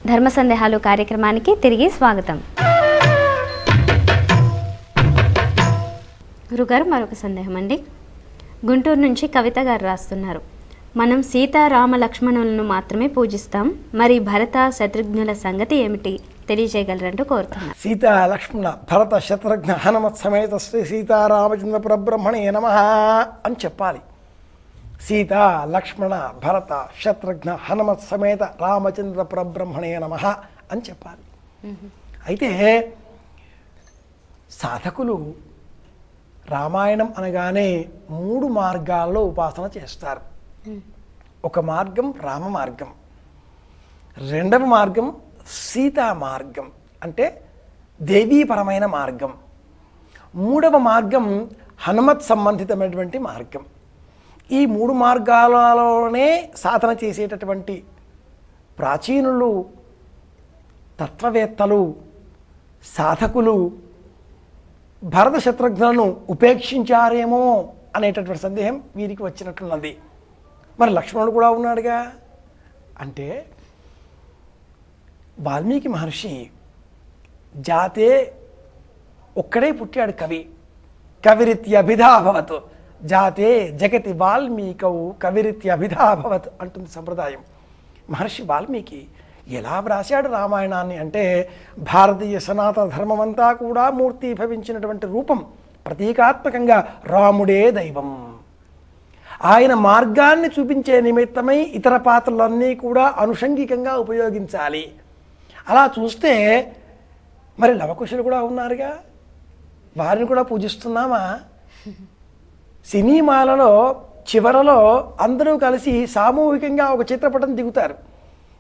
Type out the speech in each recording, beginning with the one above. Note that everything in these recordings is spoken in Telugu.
ధర్మ సందేహాలు కార్యక్రమానికి తిరిగి స్వాగతం. గురుగారు, మరొక సందేహం అండి. గుంటూరు నుంచి కవిత గారు రాస్తున్నారు. మనం సీతారామ లక్ష్మణులను మాత్రమే పూజిస్తాం, మరి భరత శత్రుఘ్నుల సంగతి ఏమిటి తెలియజేయగలరంటూ కోరుతున్నారు. సీతా లక్ష్మణ భరత శత్రుఘ్న హనుమత్ సమేత శ్రీ సీతారామచంద్ర పరబ్రహ్మణే నమః అని చెప్పాలి. సీత లక్ష్మణ భరత శత్రుఘ్న హనుమత్ సమేత రామచంద్ర పరబ్రహ్మణే నమః అని చెప్పాలి. అయితే సాధకులు రామాయణం అనగానే 3 మార్గాల్లో ఉపాసన చేస్తారు. ఒక మార్గం రామ మార్గం, రెండవ మార్గం సీతా మార్గం అంటే దేవీపరమైన మార్గం, మూడవ మార్గం హనుమత్ సంబంధితమైనటువంటి మార్గం. ఈ 3 మార్గాలలోనే సాధన చేసేటటువంటి ప్రాచీనులు, తత్వవేత్తలు, సాధకులు భరత శత్రుఘ్నులను ఉపేక్షించారేమో అనేటటువంటి సందేహం వీరికి వచ్చినట్లున్నది. మరి లక్ష్మణుడు కూడా ఉన్నాడుగా అంటే, వాల్మీకి మహర్షి జాతే ఒక్కడే పుట్టాడు కవి. కవిరిత్యభిధాభవత్ జాతే జగతి వాల్మీకౌ కవిరిత్యభిధాభవత్ అంటుంది సంప్రదాయం. మహర్షి వాల్మీకి ఎలా వ్రాశాడు రామాయణాన్ని అంటే, భారతీయ సనాతన ధర్మమంతా కూడా మూర్తీభవించినటువంటి రూపం, ప్రతీకాత్మకంగా రాముడే దైవం. ఆయన మార్గాన్ని చూపించే నిమిత్తమై ఇతర పాత్రలన్నీ కూడా అనుషంగికంగా ఉపయోగించాలి. అలా చూస్తే మరి లవకుశులు కూడా ఉన్నారుగా, వారిని కూడా పూజిస్తున్నామా? సినిమాలలో చివరలో అందరూ కలిసి సామూహికంగా ఒక చిత్రపటం దిగుతారు.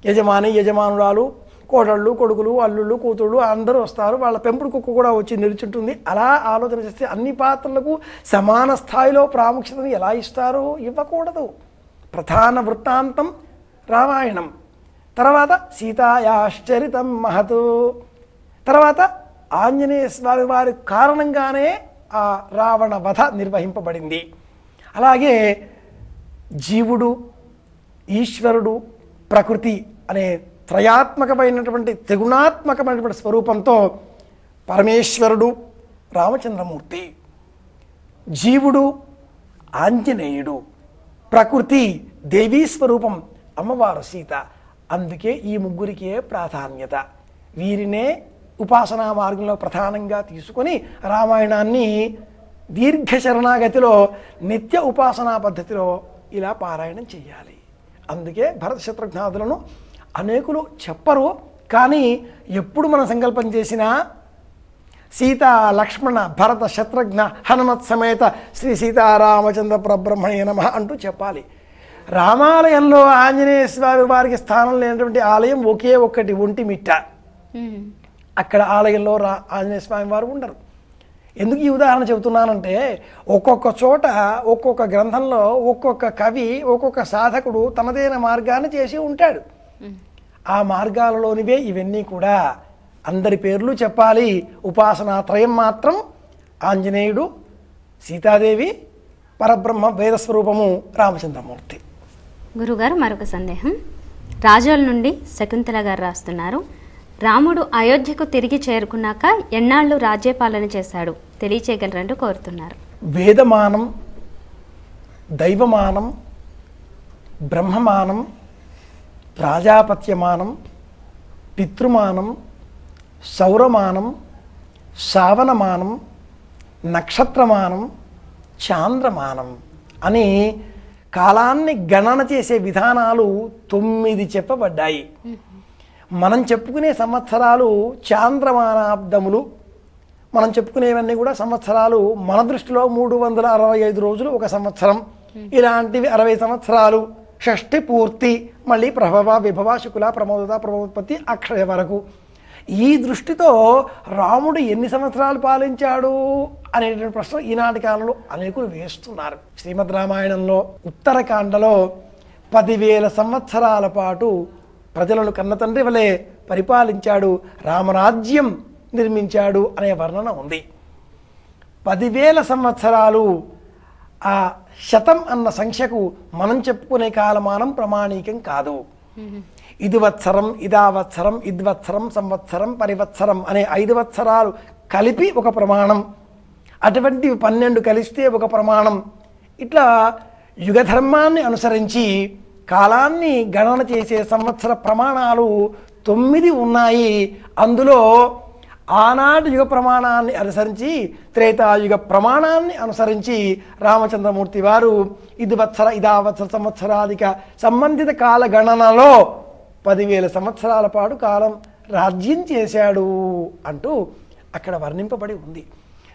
యజమాని, యజమానురాలు, కోడళ్ళు, కొడుకులు, అల్లుళ్ళు, కూతుళ్ళు అందరూ వస్తారు. వాళ్ళ పెంపుడు కుక్క కూడా వచ్చి నిలుచుంటుంది. అలా ఆలోచన చేస్తే అన్ని పాత్రలకు సమాన స్థాయిలో ప్రాముఖ్యతను ఎలా ఇస్తారు? ఇవ్వకూడదు. ప్రధాన వృత్తాంతం రామాయణం, తర్వాత సీతాయాశ్చరితం మహతు, తర్వాత ఆంజనేయ స్వామి వారి కారణంగానే ఆ రావణ వధ నిర్వహింపబడింది. అలాగే జీవుడు, ఈశ్వరుడు, ప్రకృతి అనే త్రయాత్మకమైనటువంటి త్రిగుణాత్మకమైనటువంటి స్వరూపంతో పరమేశ్వరుడు రామచంద్రమూర్తి, జీవుడు ఆంజనేయుడు, ప్రకృతి దేవీ స్వరూపం అమ్మవారు సీత. అందుకే ఈ ముగ్గురికే ప్రాధాన్యత. వీరినే ఉపాసనా మార్గంలో ప్రధానంగా తీసుకొని రామాయణాన్ని దీర్ఘ శరణాగతిలో నిత్య ఉపాసనా పద్ధతిలో ఇలా పారాయణం చేయాలి. అందుకే భరత శత్రుఘ్నాదులను అనేకులు చెప్పరు, కానీ ఎప్పుడు మనం సంకల్పం చేసినా సీత లక్ష్మణ భరత శత్రుఘ్న హనుమత్ సమేత శ్రీ సీతారామచంద్ర పరబ్రహ్మణే నమః అంటూ చెప్పాలి. రామాలయంలో ఆంజనేయ స్వామి వారికి స్థానం లేనటువంటి ఆలయం ఒకే ఒక్కటి, ఒంటిమిట్ట. అక్కడ ఆలయంలో ఆంజనేయ స్వామి వారు ఉండరు. ఎందుకు ఈ ఉదాహరణ చెబుతున్నానంటే, ఒక్కొక్క చోట ఒక్కొక్క గ్రంథంలో ఒక్కొక్క కవి, ఒక్కొక్క సాధకుడు తనదైన మార్గాన్ని చేసి ఉంటాడు. ఆ మార్గాలలోనివే ఇవన్నీ కూడా. అందరి పేర్లు చెప్పాలి. ఉపాసనాత్రయం మాత్రం ఆంజనేయుడు, సీతాదేవి, పరబ్రహ్మ వేదస్వరూపము రామచంద్రమూర్తి. గురుగారు, మరొక సందేహం. రాజోల్ నుండి శకుంతల గారు రాస్తున్నారు. రాముడు అయోధ్యకు తిరిగి చేరుకున్నాక ఎన్నాళ్ళు రాజ్యపాలన చేశాడు తెలియచేయగలరంటూ కోరుతున్నారు. వేదమానం, దైవమానం, బ్రహ్మమానం, ప్రాజాపత్యమానం, పితృమానం, సౌరమానం, శ్రావణమానం, నక్షత్రమానం, చాంద్రమానం అని కాలాన్ని గణన చేసే విధానాలు 9 చెప్పబడ్డాయి. మనం చెప్పుకునే సంవత్సరాలు చాంద్రమానాబ్దములు. మనం చెప్పుకునేవన్నీ కూడా సంవత్సరాలు. మన దృష్టిలో 365 రోజులు ఒక సంవత్సరం. ఇలాంటివి 60 సంవత్సరాలు, షష్ఠి పూర్తి, మళ్ళీ ప్రభవ, విభవ, శుకుల, ప్రమోదత, ప్రమోత్పత్తి, అక్షయ వరకు. ఈ దృష్టితో రాముడు ఎన్ని సంవత్సరాలు పాలించాడు అనేటువంటి ప్రశ్న ఈనాటి కాలంలో అనేకులు వేస్తున్నారు. శ్రీమద్ రామాయణంలో ఉత్తరకాండలో 10,000 సంవత్సరాల పాటు ప్రజలను కన్నతండ్రి వలె పరిపాలించాడు, రామరాజ్యం నిర్మించాడు అనే వర్ణన ఉంది. 10,000 సంవత్సరాలు ఆ శతం అన్న సంఖ్యకు మనం చెప్పుకునే కాలమానం ప్రమాణికం కాదు. ఇదివత్సరం, ఇదావత్సరం, ఇద్వత్సరం, సంవత్సరం, పరివత్సరం అనే 5 వత్సరాలు కలిపి ఒక ప్రమాణం, అటువంటివి 12 కలిస్తే ఒక ప్రమాణం. ఇట్లా యుగధర్మాన్ని అనుసరించి కాలాన్ని గణన చేసే సంవత్సర ప్రమాణాలు 9 ఉన్నాయి. అందులో ఆనాటి యుగ ప్రమాణాన్ని అనుసరించి, త్రేతాయుగ ప్రమాణాన్ని అనుసరించి రామచంద్రమూర్తి వారు ఇదివత్సర, ఇదావత్సర సంవత్సరాధిక సంబంధిత కాల గణనలో 10,000 సంవత్సరాల పాటు కాలం రాజ్యం చేశాడు అంటూ అక్కడ వర్ణింపబడి ఉంది.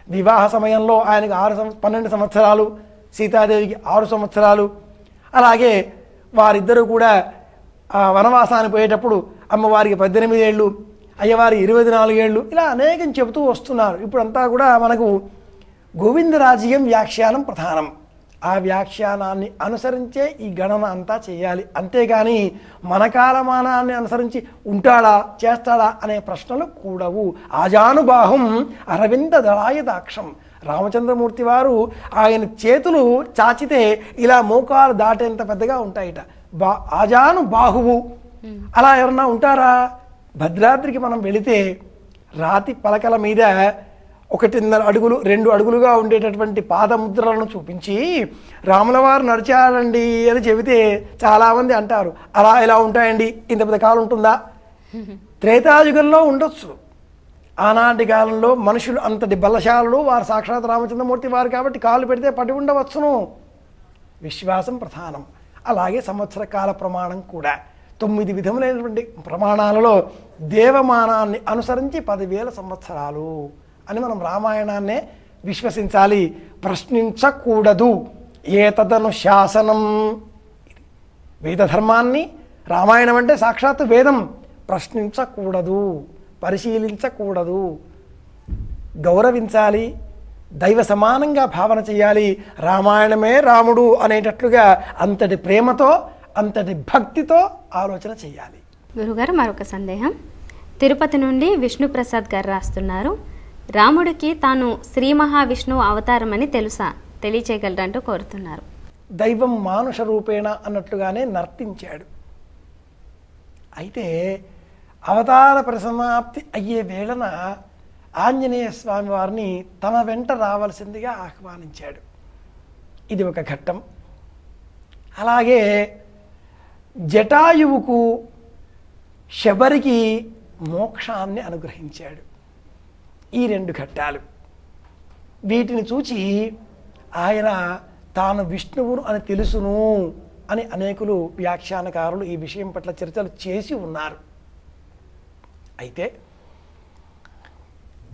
వివాహ సమయంలో ఆయనకు 12 సంవత్సరాలు, సీతాదేవికి 6 సంవత్సరాలు. అలాగే వారిద్దరూ కూడా వనవాసానికి పోయేటప్పుడు అమ్మవారికి 18 ఏళ్ళు, అయ్యవారికి 24 ఏళ్ళు, ఇలా అనేకం చెబుతూ వస్తున్నారు. ఇప్పుడంతా కూడా మనకు గోవిందరాజ్యం వ్యాఖ్యానం ప్రధానం. ఆ వ్యాఖ్యానాన్ని అనుసరించే ఈ గణన అంతా చేయాలి. అంతేగాని మన కాలమానాన్ని అనుసరించి ఉంటాడా చేస్తాడా అనే ప్రశ్నలు కూడవు. ఆజానుబాహుం అరవింద దళాయదాక్షం. రామచంద్రమూర్తి వారు ఆయన చేతులు చాచితే ఇలా మోకాలు దాటేంత పెద్దగా ఉంటాయిట. ఆజానుబాహువు. అలా ఎవరన్నా ఉంటారా? భద్రాద్రికి మనం వెళితే రాతి పలకల మీద 1.5 అడుగులు 2 అడుగులుగా ఉండేటటువంటి పాదముద్రలను చూపించి రాములవారు నడిచాడండి అని చెబితే చాలామంది అంటారు, అలా ఎలా ఉంటాయండి, ఇంత పెద్ద కాలం ఉంటుందా? త్రేతాయుగంలో ఉండొచ్చు. ఆనాటి కాలంలో మనుషులు అంతటి బలశాలులు, వారు సాక్షాత్ రామచంద్రమూర్తి వారు కాబట్టి కాళ్ళు పెడితే పడి ఉండవచ్చును. విశ్వాసం ప్రధానం. అలాగే సంవత్సర కాల ప్రమాణం కూడా 9 విధములైనటువంటి ప్రమాణాలలో దేవమానాన్ని అనుసరించి 10,000 సంవత్సరాలు అని మనం రామాయణాన్నే విశ్వసించాలి. ప్రశ్నించకూడదు. ఏతదను శాసనం. వేదధర్మాన్ని, రామాయణం అంటే సాక్షాత్తు వేదం, ప్రశ్నించకూడదు, పరిశీలించకూడదు, గౌరవించాలి, దైవ సమానంగా భావన చేయాలి. రామాయణమే రాముడు అనేటట్లుగా అంతటి ప్రేమతో, అంతటి భక్తితో ఆలోచన చేయాలి. గురుగారు, మరొక సందేహం. తిరుపతి నుండి విష్ణుప్రసాద్ గారు రాస్తున్నారు, రాముడికి తాను శ్రీ మహావిష్ణువు అవతారమని తెలుసా, తెలియచేయగలరంటూ కోరుతున్నారు. దైవం మానుష రూపేణ అన్నట్లుగానే నర్తించాడు. అయితే అవతార పరిసమాప్తి అయ్యే వేళన ఆంజనేయ స్వామి వారిని తన వెంట రావాల్సిందిగా ఆహ్వానించాడు. ఇది ఒక ఘట్టం. అలాగే జటాయువుకు, శబరికి మోక్షాన్ని అనుగ్రహించాడు. ఈ 2 ఘట్టాలు. వీటిని చూచి ఆయన తాను విష్ణువును అని తెలుసును అని అనేకులు వ్యాఖ్యానకారులు ఈ విషయం పట్ల చర్చలు చేసి ఉన్నారు. అయితే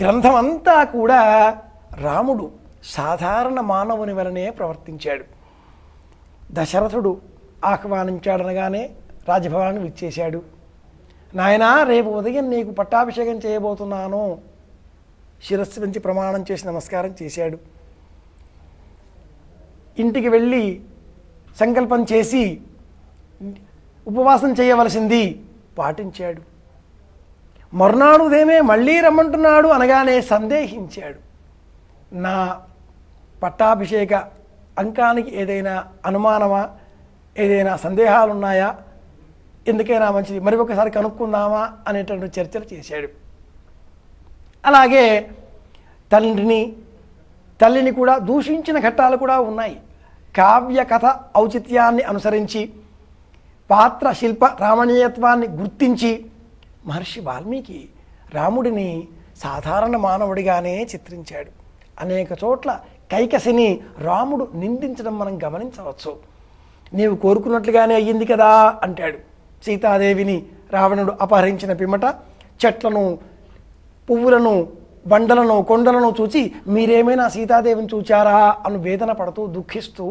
గ్రంథమంతా కూడా రాముడు సాధారణ మానవుని వలనే ప్రవర్తించాడు. దశరథుడు ఆహ్వానించాడనగానే రాజభవనాన్ని విచ్చేశాడు. నాయనా, రేపు ఉదయం నీకు పట్టాభిషేకం చేయబోతున్నాను, శిరస్సు నుంచి ప్రమాణం చేసి నమస్కారం చేశాడు. ఇంటికి వెళ్ళి సంకల్పం చేసి ఉపవాసం చేయవలసింది పాటించాడు. మరునాడు ఉదయమే మళ్ళీ రమ్మంటున్నాడు అనగానే సందేహించాడు. నా పట్టాభిషేక అంకానికి ఏదైనా అనుమానమా, ఏదైనా సందేహాలు ఉన్నాయా, ఎందుకైనా మంచిది మరి ఒకసారి కనుక్కుందామా అనేటువంటి చర్చలు చేశాడు. అలాగే తల్లిని కూడా దూషించిన ఘట్టాలు కూడా ఉన్నాయి. కావ్య కథ ఔచిత్యాన్ని అనుసరించి, పాత్ర శిల్ప రామణీయత్వాన్ని గుర్తించి మహర్షి వాల్మీకి రాముడిని సాధారణ మానవుడిగానే చిత్రించాడు. అనేక చోట్ల కైకసిని రాముడు నిందించడం మనం గమనించవచ్చు. నీవు కోరుకున్నట్లుగానే అయ్యింది కదా అంటాడు. సీతాదేవిని రావణుడు అపహరించిన పిమ్మట చెట్లను, పువ్వులను, బండలను, కొండలను చూచి మీరేమైనా సీతాదేవిని చూచారా అని వేదన పడుతూ దుఃఖిస్తూ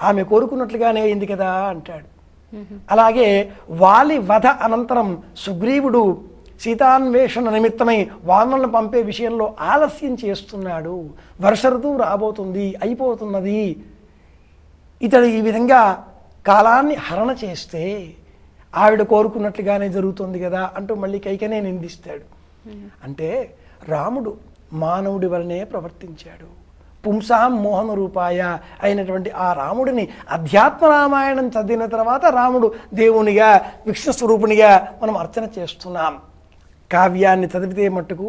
ఆమె కోరుకున్నట్లుగానే అయింది కదా అంటాడు. అలాగే వాలి వధ అనంతరం సుగ్రీవుడు సీతాన్వేషణ నిమిత్తమై వానలను పంపే విషయంలో ఆలస్యం చేస్తున్నాడు. వర్ష ఋతువు రాబోతుంది, అయిపోతున్నది, ఇతడు ఈ విధంగా కాలాన్ని హరణ చేస్తే ఆవిడ కోరుకున్నట్లుగానే జరుగుతుంది కదా అంటూ మళ్ళీ కైకనే నిందిస్తాడు. అంటే రాముడు మానవుడి వలనే ప్రవర్తించాడు. పుంసాం మోహన రూపాయ అయినటువంటి ఆ రాముడిని అధ్యాత్మ రామాయణం చదివిన తర్వాత రాముడు దేవునిగా విష్ణు స్వరూపునిగా మనం అర్చన చేస్తున్నాం. కావ్యాన్ని చదివితే మట్టుకు,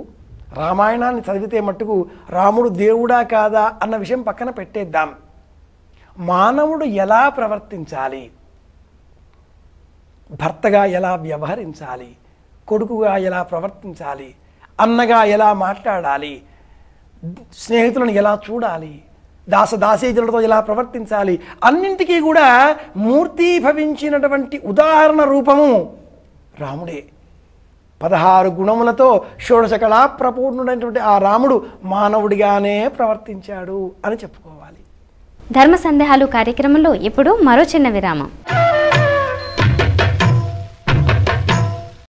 రామాయణాన్ని చదివితే మట్టుకు రాముడు దేవుడా కాదా అన్న విషయం పక్కన పెట్టేద్దాం. మానవుడు ఎలా ప్రవర్తించాలి, భర్తగా ఎలా వ్యవహరించాలి, కొడుకుగా ఎలా ప్రవర్తించాలి, అన్నగా ఎలా మాట్లాడాలి, స్నేహితులను ఎలా చూడాలి, దాసదాసీజులతో ఎలా ప్రవర్తించాలి, అన్నింటికీ కూడా మూర్తీభవించినటువంటి ఉదాహరణ రూపము రాముడే. 16 గుణములతో షోడశ కళా ప్రపూర్ణుడైనటువంటి ఆ రాముడు మానవుడిగానే ప్రవర్తించాడు అని చెప్పుకోవాలి. ధర్మ సందేహాలు కార్యక్రమంలో ఇప్పుడు మరో చిన్న విరామం.